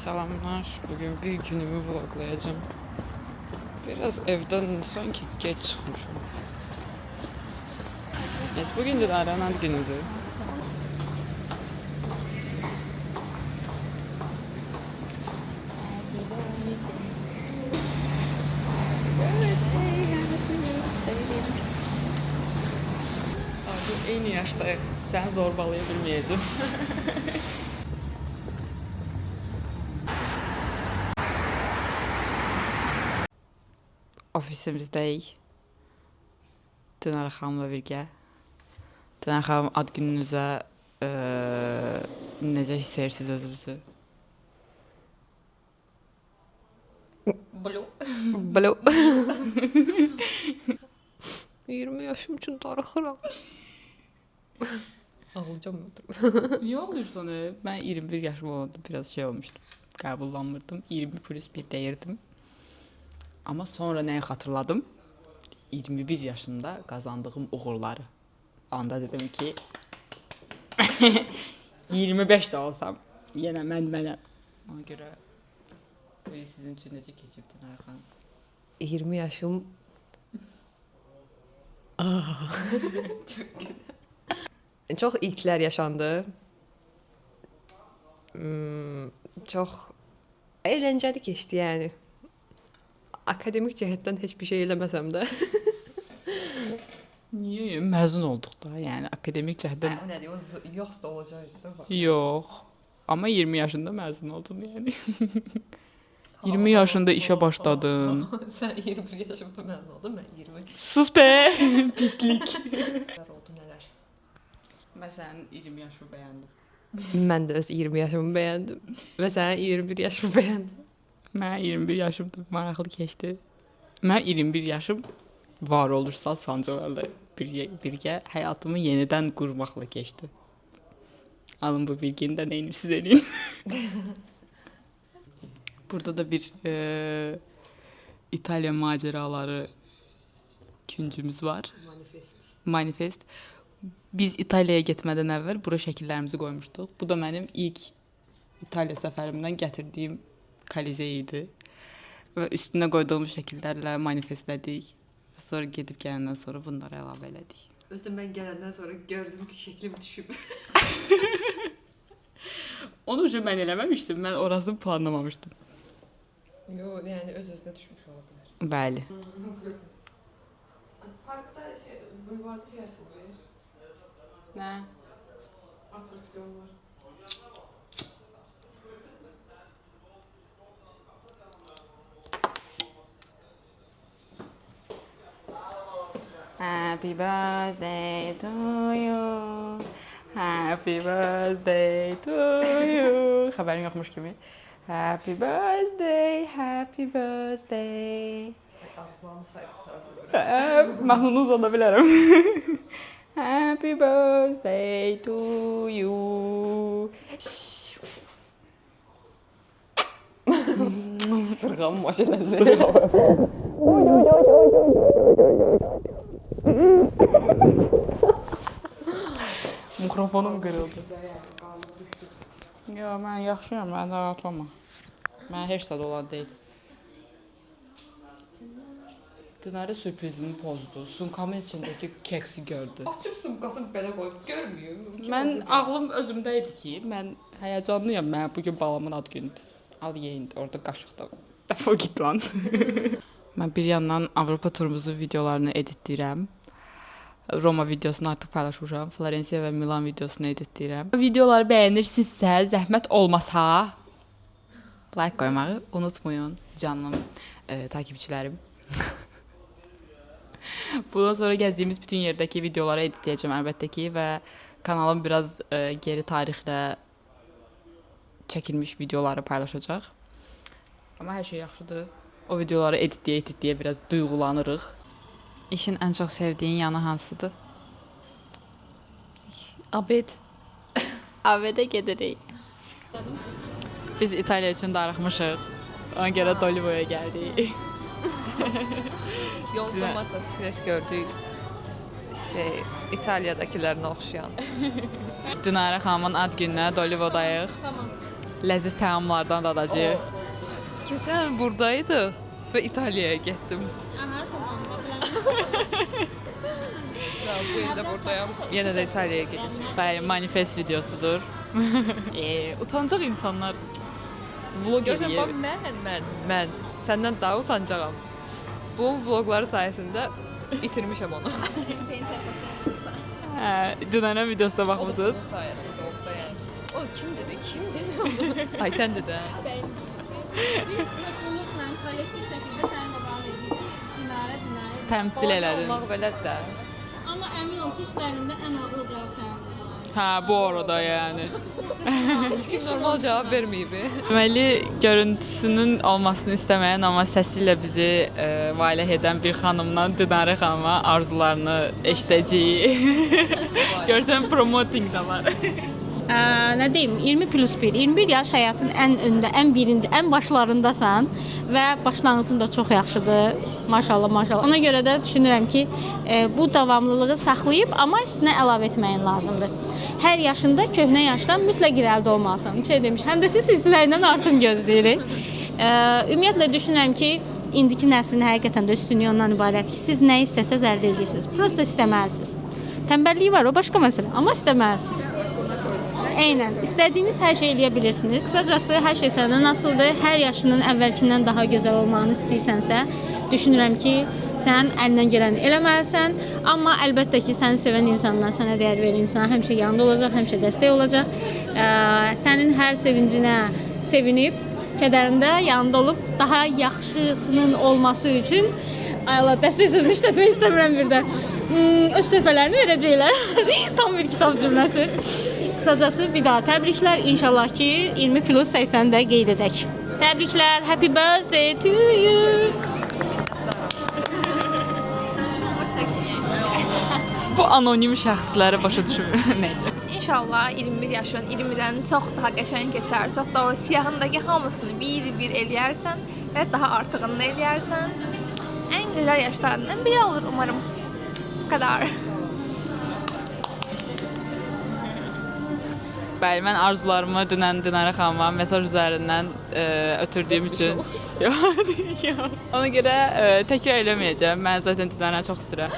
Selamlar. Bugün bir günümü vloglayacağım. Biraz evden sanki geç çıkmışım. Neyse bugün de Dilara'nın günüdür. Abi aynı yaştayıq. Səni zorbalaya bilməyəcəm. Ofisimizdəyik. Dilara xanımla birgə. Dilara xanım, ad gününüzə necə hiss edirsiniz özünüzü? Blue. 20 yaşım için darıxıram. Ağlayacağım mı? Niyə olursan? Mən 21 yaşım olanda biraz şey olmuştum. Qəbullanmırdım. 20 plus 1 deyirdim. Amma sonra nəyi xatırladım? 21 yaşında qazandığım uğurları. Anda dedim ki 25 də olsam yenə mənəm. Ona görə bu sizin üçün necə keçibdi Nayxan? 20 yaşım. Çok güzel. Çox ilklər yaşandı. Çox əyləncəli keçdi yəni. Akademik cəhətdən heç bir şey eləməsəm də. Niyə? Məzun olduq da, yəni akademik cəhətdən. O nədir? O yoxsa olacaqdı da. Yox. Amma 20 yaşında məzun oldum yəni. 20 yaşında işə başladın. Sən 21 yaşımda məzun oldun, mən 20. Sus be! Pislik. Nələr oldu, nələr? Mən sənin 20 yaşını bəyəndim. Mən də öz 20 yaşımı bəyəndim. Və sənin 21 yaşını bəyəndim. Mən 21 yaşımda maraqlı keçdi. Mən 21 yaşım var olursa sancılarla birgə həyatımı yenidən qurmaqla keçdi. Alın bu bilgini də neyinsiz eləyin. Burada da bir İtalya maceraları küncümüz var. Manifest. Biz İtalyaya getmədən əvvəl bura şəkillərimizi qoymuşduq. Bu da mənim ilk İtalya səfərimdən gətirdiyim Kolizey idi. Və üstünə qoyduğum şəkillərlə manifestlədik. Sonra gedib gələndən sonra bunları əlavə elədik. Özdə mən gələndən sonra gördüm ki, şəklim düşüb. Onu mən eləməmişdim. Mən orasını planlamamışdım. Yo, yəni öz-özünə düşmüş ola bilər. Bəli. Parkda bulvarda şey açıldı. Nə? Atraksiyon var. Happy birthday to you. Happy birthday to you. Xəbərin yoxmuş kimi. Happy birthday, happy birthday. Ağzılarımı sayıb tarzı. Mahnını uzada bilərəm. Happy birthday to you. Sırğam maşinəsi. Mikrofonum qırıldı. Yo, mən yaxşıyam, mən rahatlama. Mən heç sad olan deyil. Dinarə sürprizimi pozdu. Sumkamın içindəki keksi gördü. Açıb sumkasını belə qoyub görmüyor. Mən ağlım özümdə idi ki, mən həyəcanlıyam. Mən bugün balamın ad günüdür. Al yeyin orada qaşıqda. Dəfol git lan. Mən bir yandan Avropa turumuzun videolarını editləyirəm. Roma videosunu artıq paylaşmışam. Florensiya və Milan videosunu editləyirəm. Videoları bəyənirsinizsə, zəhmət olmasa like qoymağı unutmayın canım takipçilərim. Bundan sonra gəzdiyimiz bütün yerdəki videoları editləyəcəm əlbəttə ki və kanalım biraz geri tarixlə çəkilmiş videoları paylaşacaq. Amma hər şey yaxşıdır. O videoları editləyə biraz duyğulanırıq. İşin ən çox sevdiyin yanı hansıdır? Abed. Abedə gedirik. Biz İtaliya üçün darıxmışıq. Ona görə Dolivoya gəldik. Yolda motosiklet gördük. İtalyadakilərinə oxşayan. Dinara xanımın ad gününə Dolivodayıq. Tamam. ləziz təamlardan dadacağıq. Keçən il buradaydıq və İtaliyaya getdim. Aha, tamam. Bu il də buradayam. Yenə də İtaliyaya gedəcəm. Bəli, manifest videosudur. Utancaq insanlar vlog Görsən, edir. mən səndən daha utancağam. Bu vloglar sayəsində itirmişəm onu. Dünənə videosuna baxmısınız? Bunun sayəsində oldu yəni. O kim dedi? Onu? Aytən dedi. Biz topluluqla, kollektiv şəkildə sənin devam edirik. Dinarə. Təmsil elədin. Olmaq belədir də. Amma əmin ol ki, işlərində ən ağlı cavab sənin. Hə, bu arada yəni. Heç kim normal cavab verməyib. Deməli, görüntüsünün olmasını istəməyən, amma səsi ilə bizi valeh edən bir xanımdan Dinarə xanıma arzularını eşidəcəyik. Görsən, promoting da var. Nə deyim, 20+1, 21 yaş həyatın ən öndə, ən birinci, ən başlarındasan və başlanğıcın da çox yaxşıdır. Maşallah, maşallah. Ona görə də düşünürəm ki, bu davamlılığı saxlayıb, amma üstünə əlavə etməyin lazımdır. Hər yaşında köhnə yaşdan mütləq irəlidə olmalısan. Demiş, həndəsi silsiləyindən artım gözləyirik. Ümumiyyətlə düşünürəm ki, indiki nəslin həqiqətən də üstünlüyü ondan ibarət ki, siz nə istəsəz əldə edirsiniz. Prosta istəməlisiniz. Tənbəlliyi var, o başqa məsələ, amma istəməlisiniz. Eynən, istədiyiniz hər şey eləyə bilirsiniz. Qısacası hər şey səndən asılıdır. Hər yaşının əvvəlkindən daha gözəl olmağını istəyirsənsə, düşünürəm ki, sən əlindən gələni eləməlisən. Amma əlbəttə ki, səni sevən insanlar, sənə dəyər verən insanlar həmişə yanında olacaq, həmişə dəstək olacaq. Sənin hər sevincinə sevinib, kədərində yanında olub, daha yaxşısının olması üçün Allah, dəstək sözü işlətmək istəmirəm bir də. Öz töhfələrini verəcəklər. Tam bir kitab cümləsi. Qısacası bir daha təbriklər. İnşallah ki 20+80 də qeyd edək. Təbriklər. Happy birthday to you. Bu anonim şəxsləri başa düşmür. Nəysə. İnşallah 21 yaşın 20-dən çox daha qəşəng keçər. Çox da o siyahındakı hamısını bir eləyərsən və daha artığını da eləyərsən. Ən gözəl yaşlarından biri olur umarım. Bu kadar. Bəli, mən arzularımı dünən Dinarə xanıma mesaj üzərindən ötürdüyüm üçün ona görə təkrar eləməyəcəm. Mən zaten Dinarəni çox istəyirəm.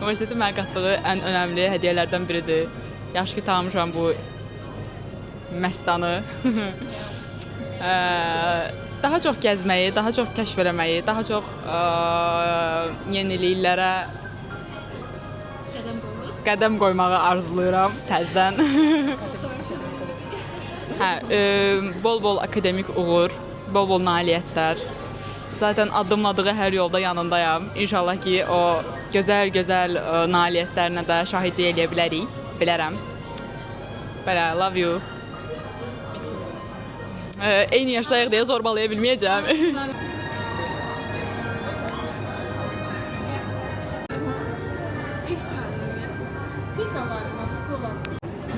Universitetin mənə qatdığı ən önəmli hədiyyələrdən biridir. Yaxşı ki, tanımışam bu məstanı. Daha çox gəzməyi, daha çox kəşf eləməyi, daha çox yeniliklərə qədəm qoymağı arzulayıram təzədən. Bol-bol akademik uğur, bol-bol nailiyyətlər. Zaten addımladığı hər yolda yanındayam. İnşallah ki, o gözəl nailiyyətlərinə də şahidlik eləyə bilərəm. Belə, love you. Eyni yaşdayıq deyə zorbalaya bilməyəcəm.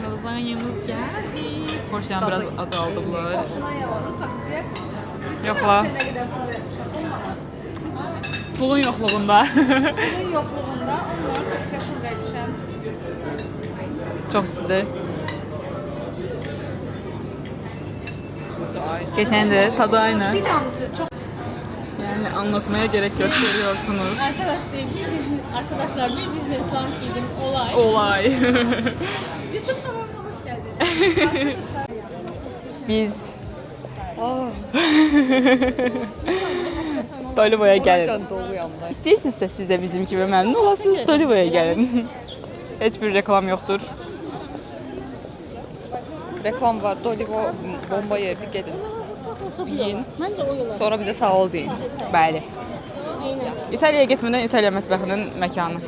Almanya'mız geldi. Porsiyon biraz azaldılar. Yoxla. Pulun yoxluğunda. Bunun yoxluğunda onlara taksiyə pul vermişəm. Çox istidir. Geçendir, tadı aynı. Bir damcı çox. Yani anlatmaya gerek yok, görüyorsunuz. Arkadaşlar bir business launch yedim olay. Olay. YouTube kanalıma hoş geldiniz. Biz Dolivo'ya gəlin. Can doluyam da. İstəyirsinizsə siz də bizim kimi məmnun olasınız, Dolivo'ya gəlin. Heç bir reklam yoxdur. Reklam var. Dolivo bomba yerdi. Gedin. Yiyin. Məncə o yola. Sonra bizə sağ ol deyin. Bəli. İtaliyaya getmədən İtaliya mətbəxinin məkanı.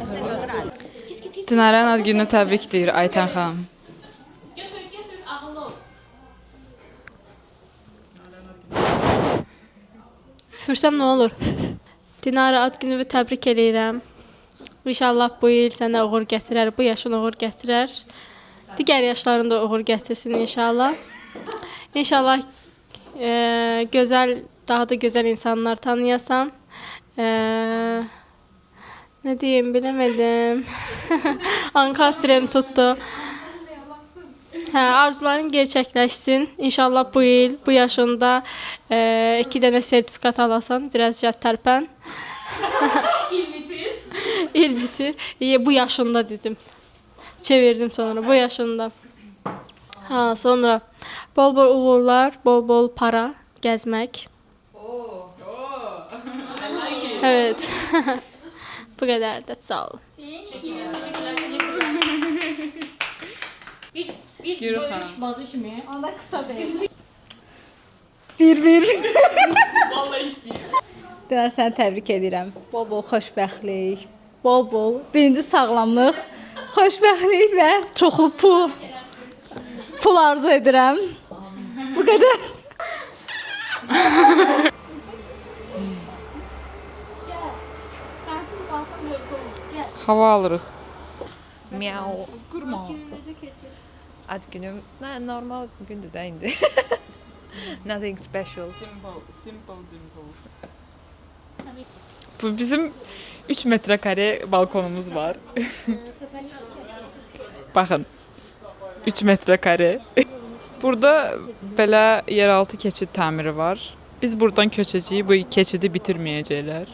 Dinarənin ad gününü təbrik deyir Aytən xanım. Götür, ağıllı ol. Fürsəm nə olur? Dinara ad gününü təbrik eləyirəm. İnşallah bu il sənə uğur gətirər, bu yaşın uğur gətirər. Digər yaşlarında uğur gətirsin inşallah. İnşallah gözəl, daha da gözəl insanlar tanıyasan. Nə deyim, biləmədim. Ankastrem tutdu. Hə, arzuların gerçəkləşsin. İnşallah bu il, bu yaşında 2 dənə sertifikat alasan, birazca tərpən. İl bitir. Bu yaşında dedim. Çevirdim sonra bu yaşında. Ha, sonra bol-bol uğurlar, bol-bol para, gəzmək. Evet. Bu qədər də sağ olun. Yürü xanım. Bazı kimi. Onda qısa deyil. Dinar, səni təbrik edirəm. Bol-bol xoşbəxtlik, bol-bol birinci sağlamlıq, xoşbəxtlik və çoxlu pul. Pul arzu edirəm. Bu qədər. Hava alırıq. Miau. Ad günüm normal gündür də indi. Nothing special. Bu bizim 3 metrekare balkonumuz var. Baxın. 3 metrekare. Burada belə yeraltı keçid təmiri var. Biz buradan köçəcəyik, bu keçidi bitirməyəcəklər.